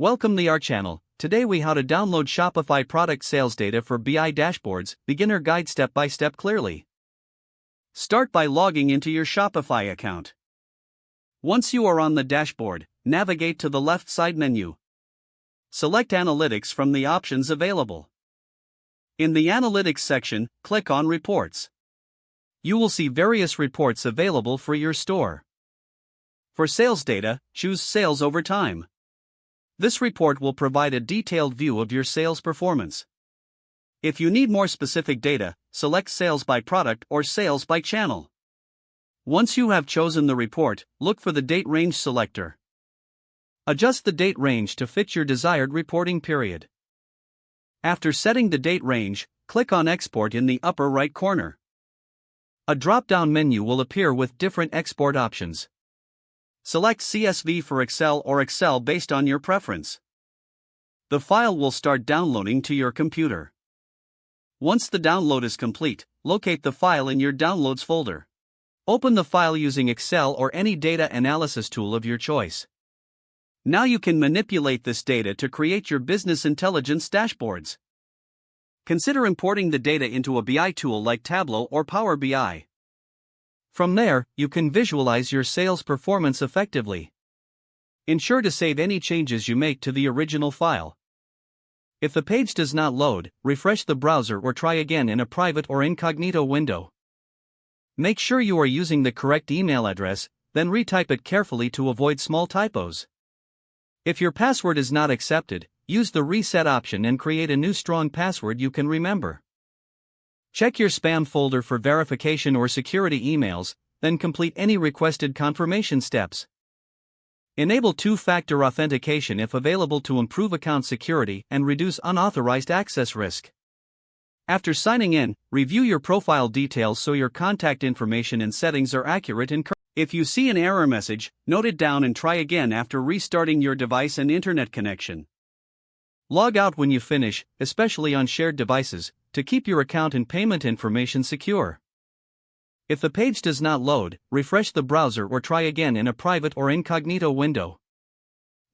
Welcome to our channel. Today we how to download Shopify product sales data for BI dashboards, beginner guide step by step clearly. Start by logging into your Shopify account. Once you are on the dashboard, navigate to the left side menu. Select Analytics from the options available. In the Analytics section, click on Reports. You will see various reports available for your store. For sales data, choose Sales over Time. This report will provide a detailed view of your sales performance. If you need more specific data, select Sales by Product or Sales by Channel. Once you have chosen the report, look for the Date Range selector. Adjust the date range to fit your desired reporting period. After setting the date range, click on Export in the upper right corner. A drop-down menu will appear with different export options. Select CSV for Excel or Excel based on your preference. The file will start downloading to your computer. Once the download is complete, locate the file in your Downloads folder. Open the file using Excel or any data analysis tool of your choice. Now you can manipulate this data to create your business intelligence dashboards. Consider importing the data into a BI tool like Tableau or Power BI. From there, you can visualize your sales performance effectively. Ensure to save any changes you make to the original file. If the page does not load, refresh the browser or try again in a private or incognito window. Make sure you are using the correct email address, then retype it carefully to avoid small typos. If your password is not accepted, use the reset option and create a new strong password you can remember. Check your spam folder for verification or security emails, then complete any requested confirmation steps. Enable two-factor authentication if available to improve account security and reduce unauthorized access risk. After signing in, review your profile details so your contact information and settings are accurate and correct. If you see an error message, note it down and try again after restarting your device and internet connection. Log out when you finish, especially on shared devices, to keep your account and payment information secure. If the page does not load, refresh the browser or try again in a private or incognito window.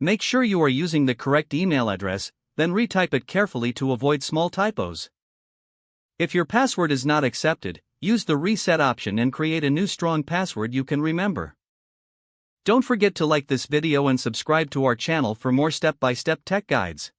Make sure you are using the correct email address, then retype it carefully to avoid small typos. If your password is not accepted, use the reset option and create a new strong password you can remember. Don't forget to like this video and subscribe to our channel for more step-by-step tech guides.